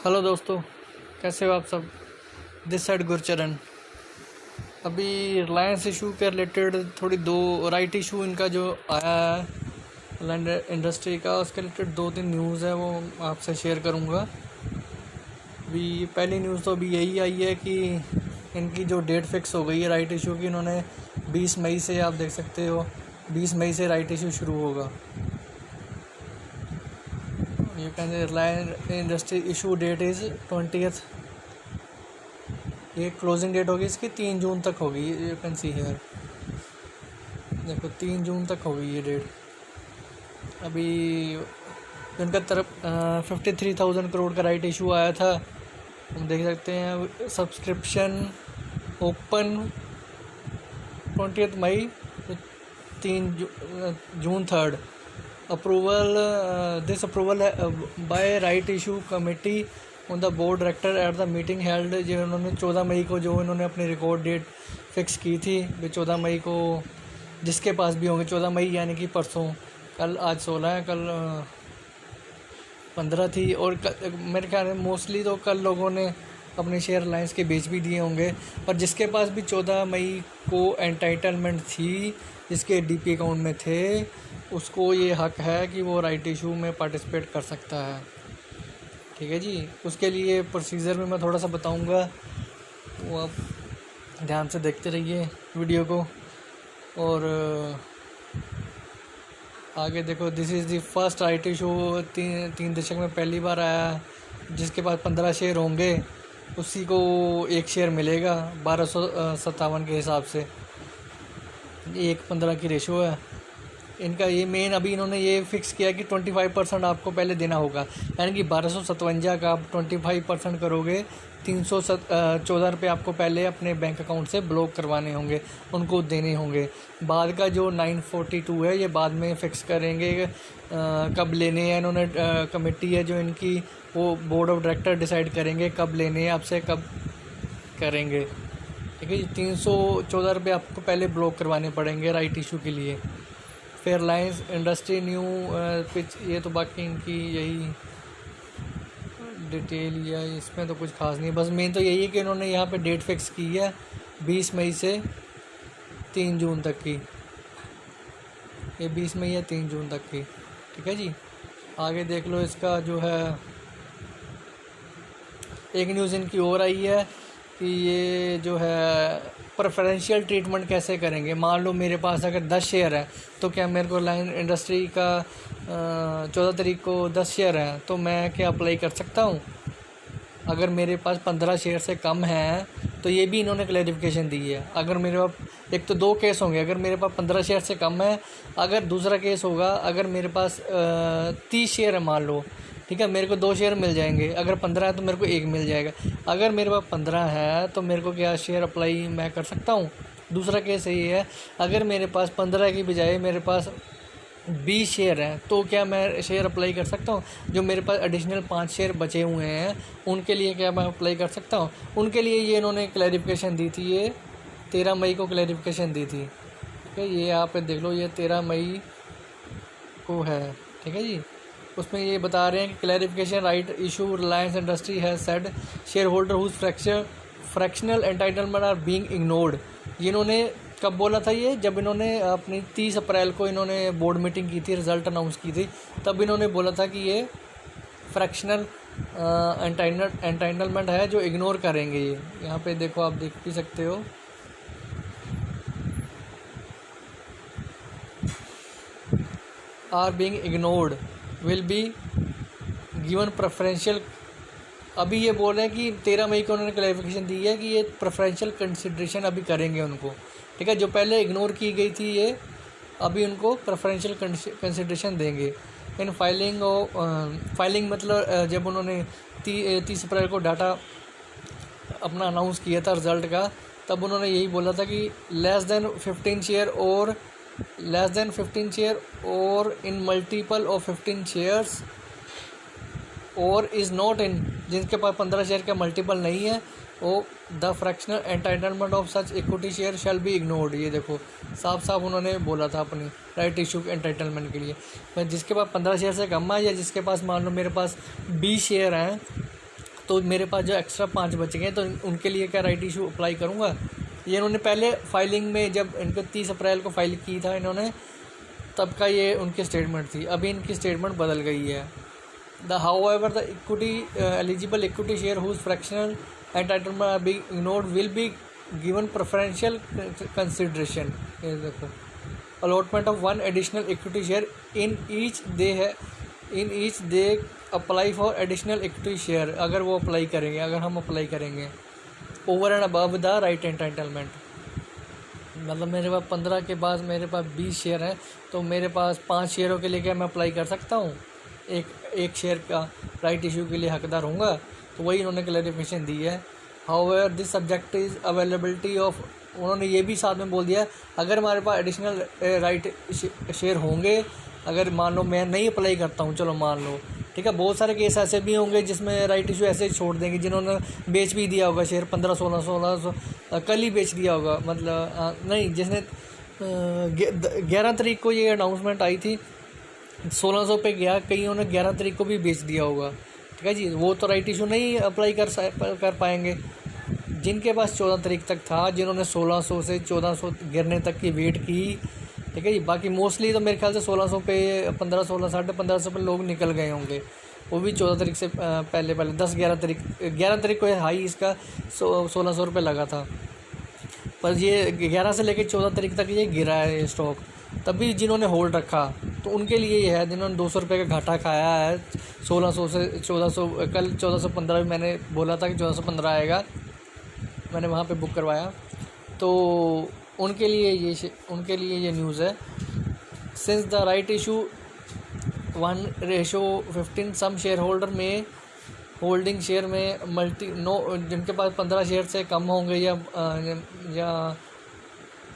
Hello दोस्तों, कैसे हो आप सब। This side Gurcharan. अभी रिलायंस इशू के रिलेटेड थोड़ी दो राइट इशू इनका जो आया है लैंड इंडस्ट्री का, उसके रिलेटेड दो तीन न्यूज़ है वो आपसे शेयर करूंगा। अभी पहली न्यूज़ तो अभी यही आई है कि इनकी जो डेट फिक्स हो गई है राइट इशू की, इन्होंने 20 मई से, आप देख सकते हो 20 मई से राइट इशू शुरू होगा। You can Reliance industry issue that is 20th। ये क्लोजिंग डेट होगी इसकी 3 जून तक होगी। यू कैन सी हियर, देखो 3 जून तक होगी ये डेट। अभी उनका तरफ 53,000 करोड़ का राइट इशू आया था, हम देख सकते हैं। Subscription open 20 May, 3 June 3rd। Approval this approval by right issue committee on the board director at the meeting held, जो उन्होंने 14 मई को जो इन्होंने अपनी रिकॉर्ड डेट फिक्स की थी, 14 मई को जिसके पास भी होंगे। 14 मई यानी कि परसों, कल आज 16 है, कल 15 थी। और मेरे ख्याल में मोस्टली तो कल लोगों ने अपने शेयर रिलायंस के बेच भी दिए होंगे। और जिसके पास भी 14 मई को एंटाइटलमेंट थी, जिसके डीपी अकाउंट में थे, उसको ये हक है कि वो राइट इशू में पार्टिसिपेट कर सकता है। ठीक है जी। उसके लिए प्रोसीजर में मैं थोड़ा सा बताऊंगा, वो आप ध्यान से देखते रहिए वीडियो को। और आगे देखो, this is the first right issue, 3 दशक में पहली बार आया। जिसके पास 15 शेयर होंगे उसी को 1 शेयर मिलेगा 1257 के हिसाब से। 1:15 की रेशो है इनका। ये मेन अभी इन्होंने ये फिक्स किया कि 25% आपको पहले देना होगा, यानी कि 1257 का आप 25% करोगे, 314 रुपये आपको पहले अपने बैंक अकाउंट से ब्लॉक करवाने होंगे, उनको देने होंगे। बाद का जो 942 है ये बाद में फ़िक्स करेंगे कब लेने हैं। इन्होंने कमेटी है जो इनकी, वो बोर्ड ऑफ डायरेक्टर डिसाइड करेंगे कब लेने हैं आपसे, कब करेंगे। ठीक है जी। 314 रुपये आपको पहले ब्लॉक करवाने पड़ेंगे राइट इशू के लिए। फिर रिलायंस इंडस्ट्री न्यू पिच, ये तो बाकी इनकी यही डिटेल या इसमें तो कुछ खास नहीं, बस मेन तो यही है कि इन्होंने यहाँ पे डेट फिक्स की है 20 मई से 3 जून तक की। ये 20 मई या 3 जून तक की। ठीक है जी। आगे देख लो, इसका जो है एक न्यूज़ इनकी और आई है कि ये जो है प्रेफरेंशियल ट्रीटमेंट कैसे करेंगे। मान लो मेरे पास अगर 10 शेयर हैं, तो क्या मेरे को रिलायंस इंडस्ट्री का 14 तारीख को 10 शेयर हैं, तो मैं क्या अप्लाई कर सकता हूँ। अगर मेरे पास 15 शेयर से कम हैं, तो ये भी इन्होंने क्लैरिफिकेशन दी है। अगर मेरे पास, एक तो 2 केस होंगे, अगर मेरे पास 15 शेयर से कम है। अगर दूसरा केस होगा, अगर मेरे पास 30 शेयर है मान लो, ठीक है, मेरे को 2 शेयर मिल जाएंगे। अगर 15 है तो मेरे को 1 मिल जाएगा। अगर मेरे पास 15 है तो मेरे को क्या शेयर अप्लाई मैं कर सकता हूँ। दूसरा केस ये है, अगर मेरे पास 15 की बजाय मेरे पास 20 शेयर हैं, तो क्या मैं शेयर अप्लाई कर सकता हूँ। जो मेरे पास एडिशनल 5 शेयर बचे हुए हैं, उनके लिए क्या मैं अप्लाई कर सकता हूँ। उनके लिए ये इन्होंने क्लैरिफिकेशन दी थी, ये 13 मई को क्लैरिफिकेशन दी थी। ठीक है, ये यहाँ पे देख लो, ये 13 मई को है। ठीक है जी। उसमें ये बता रहे हैं कि clarification right issue Reliance industry has said share holder whose fractional entitlement are being ignored. ये इन्होंने कब बोला था, ये जब इन्होंने अपनी 30 अप्रैल को इन्होंने बोर्ड मीटिंग की थी, रिज़ल्ट अनाउंस की थी, तब इन्होंने बोला था कि ये फ्रैक्शनल एंटाइटलमेंट है जो इग्नोर करेंगे। ये यहाँ पे देखो, आप देख भी सकते हो, are being ignored will be given preferential. अभी ये बोल रहे हैं कि 13 मई को उन्होंने क्लैरिफिकेशन दी है कि ये प्रेफरेंशियल कंसिड्रेशन अभी करेंगे उनको। ठीक है, जो पहले इग्नोर की गई थी, ये अभी उनको प्रेफरेंशियल कंसिड्रेशन देंगे। इन फाइलिंग मतलब जब उन्होंने 30 अप्रैल को डाटा अपना अनाउंस किया था रिज़ल्ट का, तब उन्होंने यही बोला था कि लेस देन 15 शेयर और इन मल्टीपल ऑफ 15 शेयर्स और इज़ नॉट इन, जिनके पास 15 शेयर का मल्टीपल नहीं है, वो the fractional entitlement of such equity share shall be ignored. ये देखो, साफ साफ उन्होंने बोला था अपनी राइट इशू एंटाइटलमेंट के लिए। जिसके पास 15 शेयर से कम है, या जिसके पास मान लो मेरे पास 20 शेयर हैं, तो मेरे पास जो एक्स्ट्रा 5 बच गए तो उनके लिए क्या राइट इशू अप्लाई करूँगा। ये इन्होंने पहले फाइलिंग में जब इनको 30 अप्रैल को फाइल की था इन्होंने, तब का ये उनकी स्टेटमेंट थी। अभी इनकी स्टेटमेंट बदल गई है। However, the eligible equity share whose fractional entitlement are being ignored will be given preferential consideration. ये देखो, allotment of one additional equity share in each they apply for additional equity share. अगर वो apply करेंगे, अगर हम apply करेंगे over and above the right entitlement, मतलब मेरे पास 15 के बाद मेरे पास 20 शेयर हैं, तो मेरे पास 5 शेयरों के लिए क्या मैं अप्लाई कर सकता हूँ, एक शेयर का राइट इशू के लिए हकदार होऊंगा। तो वही इन्होंने क्लैरिफिकेशन दी है। However this subject is availability of, उन्होंने ये भी साथ में बोल दिया अगर हमारे पास एडिशनल राइट शेयर होंगे, अगर मान लो मैं नहीं अप्लाई करता हूँ, चलो मान लो ठीक है, बहुत सारे केस ऐसे भी होंगे जिसमें राइट इशू ऐसे छोड़ देंगे, जिन्होंने बेच भी दिया होगा शेयर 15-16 कल ही बेच दिया होगा, मतलब नहीं, जिसने 11 तारीख को ये अनाउंसमेंट आई थी 1600 पे गया, कईयों ने 11 तारीख को भी बेच दिया होगा, ठीक है जी, वो तो राइट इशू नहीं अप्लाई कर पाएंगे। जिनके पास 14 तारीख तक था, जिन्होंने 1600 से 1400 गिरने तक की वेट की, ठीक है जी, बाकी मोस्टली तो मेरे ख्याल से 1600 पे 1500 साढ़े 1500 पे लोग निकल गए होंगे, वो भी 14 तारीख से पहले 11 तारीख को हाई इसका 1600 रुपये लगा था, पर ये 11 से लेकर 14 तारीख तक ये गिरा है स्टॉक। तभी जिन्होंने होल्ड रखा तो उनके लिए ये है, जिन्होंने 200 रुपये का घाटा खाया है 1600 से 1400, कल 1415 भी मैंने बोला था कि 1415 आएगा, मैंने वहाँ पे बुक करवाया, तो उनके लिए ये न्यूज़ है। Since the right issue 1:15 some share holder में होल्डिंग शेयर में जिनके पास 15 शेयर से कम होंगे या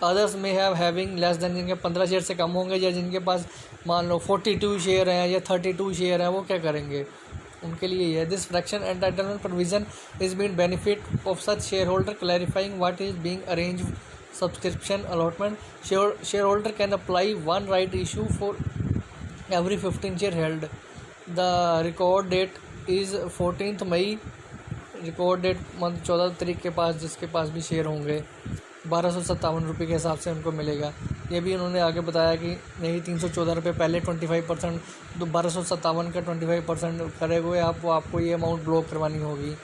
अदर्स में हैविंग लेस देन, जिनके 15 शेयर से कम होंगे या जिनके पास मान लो 42 शेयर हैं या 32 शेयर हैं, वो क्या करेंगे, उनके लिए ये this fraction entitlement provision is been benefit of such share holder clarifying what is being arrange subscription allotment share holder can apply one right issue for every 15 share held. The record date is 14 May, record date 14 तारीख के पास जिसके पास भी share होंगे 1257 रुपये के हिसाब से उनको मिलेगा। ये भी उन्होंने आगे बताया कि नहीं 314 रुपये पहले 25%, तो 1257 का 25% करे हुए आपको ये अमाउंट ब्लॉक करवानी होगी।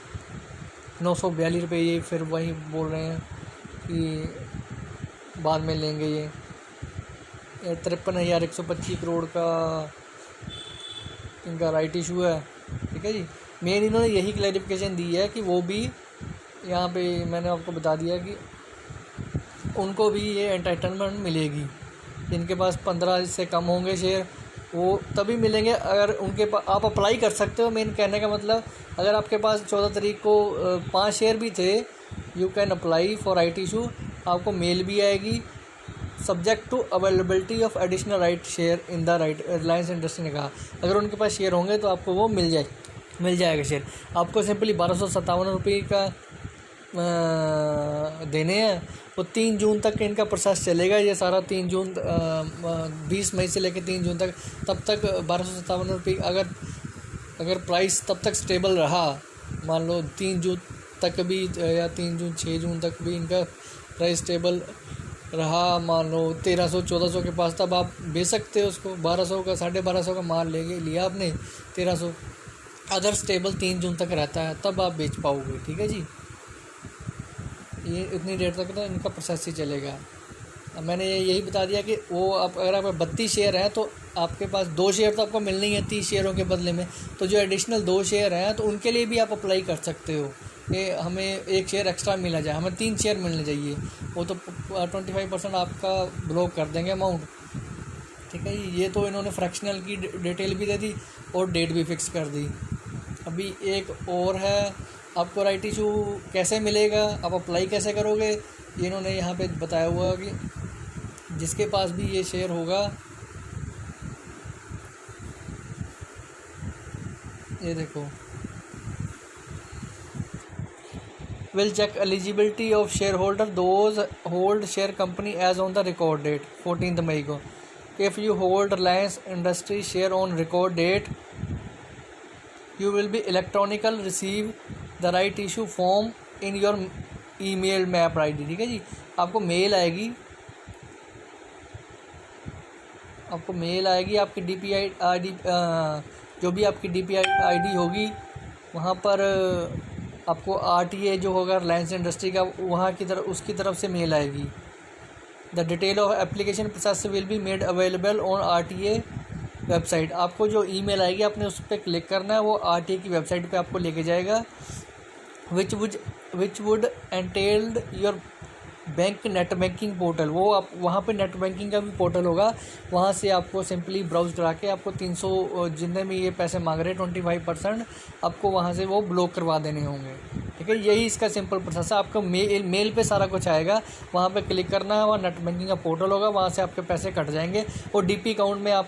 942 रुपये ये फिर वही बोल रहे हैं कि बाद में लेंगे। ये 53,125 करोड़ का इनका राइट इशू है, ठीक है जी। मेन इन्होंने यही क्लैरिफिकेशन दी है कि वो भी यहाँ पे मैंने आपको बता दिया कि उनको भी ये एंटाइटलमेंट मिलेगी। जिनके पास 15 से कम होंगे शेयर वो तभी मिलेंगे अगर उनके पास आप अप्लाई कर सकते हो। मेन कहने का मतलब अगर आपके पास 14 तारीख को 5 शेयर भी थे, you can apply for right issue, आपको मेल भी आएगी subject to availability of additional right share in the right. Reliance industry ने कहा अगर उनके पास शेयर होंगे तो आपको वो मिल जाएगा शेयर। आपको सिंपली 1257 रुपये का देने हैं। वो 3 जून तक इनका प्रोसेस चलेगा, ये सारा 3 जून 20 मई से लेकर 3 जून तक, तब तक 1257 रुपये अगर प्राइस तब तक स्टेबल रहा, मान लो 3 जून तक भी या 6 जून तक भी इनका प्राइस स्टेबल रहा, मान लो 1300-1400 के पास, तब आप बेच सकते हो उसको। 1200 का 1250 का माल लिया आपने 1300, अगर स्टेबल 3 जून तक रहता है तब आप बेच पाओगे, ठीक है जी। ये इतनी देर तक तो इनका प्रोसेस ही चलेगा। मैंने यही बता दिया कि वो आप अगर आप 32 शेयर हैं तो आपके पास 2 शेयर तो आपको मिलनी है 30 शेयरों के बदले में, तो जो एडिशनल 2 शेयर हैं तो उनके लिए भी आप अप्लाई कर सकते हो कि हमें 1 शेयर एक्स्ट्रा मिला जाए, हमें 3 शेयर मिलने चाहिए। वो तो 25% आपका ब्लॉक कर देंगे अमाउंट, ठीक है। ये तो इन्होंने फ्रैक्शनल की डिटेल भी दे दी और डेट भी फिक्स कर दी। अभी एक और है, आपको राइट इशू कैसे मिलेगा, आप अप्लाई कैसे करोगे, ये इन्होंने यहाँ पे बताया हुआ कि जिसके पास भी ये शेयर होगा, ये देखो, will check eligibility of share holder those hold share company as on the record date 14 May को। If you hold Reliance industry share on record date you will be electronical receive the right issue form in your email map ID. ठीक है जी, आपको mail आएगी, आपकी DPI ID, जो भी आपकी DPI ID होगी वहाँ पर आपको RTA जो होगा रिलायंस इंडस्ट्री का, वहाँ की तरफ उसकी तरफ से मेल आएगी। The detail of application process will be made available on RTA website. आपको जो ईमेल आएगी आपने उस पर क्लिक करना है, वो RTA की वेबसाइट पे आपको लेके जाएगा, which would entailed your bank net banking portal. वो आप वहाँ पे नेट बैंकिंग का भी पोर्टल होगा, वहाँ से आपको सिंपली ब्राउज करा के आपको 300 जितने में ये पैसे मांग रहे हैं 25% आपको वहाँ से वो ब्लॉक करवा देने होंगे। ठीक है, यही इसका सिंपल प्रोसेस है। आपको मेल पे सारा कुछ आएगा, वहाँ पे क्लिक करना है, वहाँ नेट बैंकिंग का पोर्टल होगा, वहाँ से आपके पैसे कट जाएंगे और DP अकाउंट में आप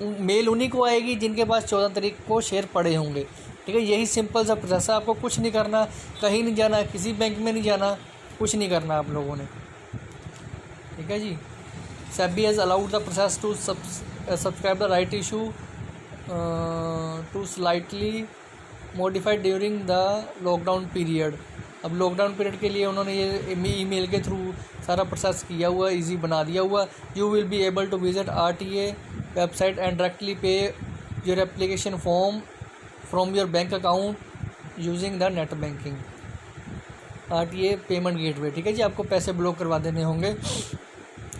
मेल उन्हीं को आएगी जिनके पास 14 तारीख को शेयर पड़े होंगे। ठीक है, यही सिंपल सा प्रोसेस है। आपको कुछ नहीं करना, कहीं नहीं जाना, किसी बैंक में नहीं जाना, कुछ नहीं करना आप लोगों ने। ठीक है जी, SEBI has allowed the process to subscribe the right issue to slightly modified during the lockdown period. अब लॉकडाउन पीरियड के लिए उन्होंने ये ईमेल के थ्रू सारा प्रोसेस किया हुआ, इजी बना दिया हुआ। You will be able to visit RTA website and directly pay your application form from your bank account using the net banking. RTA payment gateway. ठीक है जी, आपको पैसे ब्लॉक करवा देने होंगे।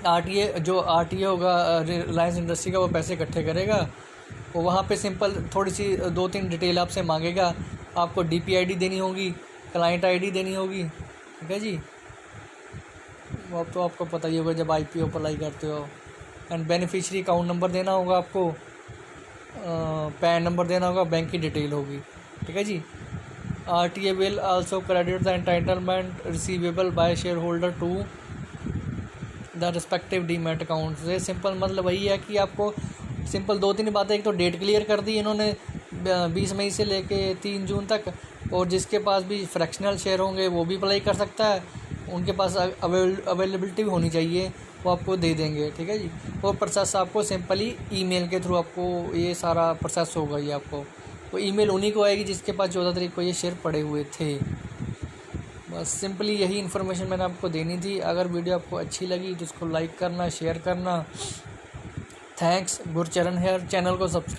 RTA होगा रिलायंस इंडस्ट्री का, वो पैसे इकट्ठे करेगा, वो वहाँ पे सिंपल थोड़ी सी 2-3 डिटेल आपसे मांगेगा। आपको DP ID देनी होगी, क्लाइंट ID देनी होगी। ठीक है जी, वो तो आपको पता ही होगा जब IPO अप्लाई करते हो। एंड बेनिफिशियरी अकाउंट नंबर देना होगा आपको, पैन नंबर देना होगा, बैंक की डिटेल होगी। ठीक है जी, RTA will also credit the entitlement receivable by shareholder to the respective demat account. ये सिंपल मतलब वही है कि आपको सिंपल 2-3 बातें, एक तो डेट क्लियर कर दी इन्होंने 20 मई से लेके 3 जून तक, और जिसके पास भी फ्रैक्शनल शेयर होंगे वो भी अप्लाई कर सकता है, उनके पास अवेलेबिलिटी भी होनी चाहिए, वो आपको दे देंगे। ठीक है जी, वो प्रोसेस आपको सिंपली ईमेल के थ्रू आपको ये सारा प्रोसेस होगा। ये आपको वो ईमेल उन्हीं को आएगी जिसके पास 14 तारीख को ये शेयर पड़े हुए थे। बस सिंपली यही इन्फॉर्मेशन मैंने आपको देनी थी। अगर वीडियो आपको अच्छी लगी तो उसको लाइक करना, शेयर करना। थैंक्स। गुरचरण हेयर चैनल को सब्सक्राइब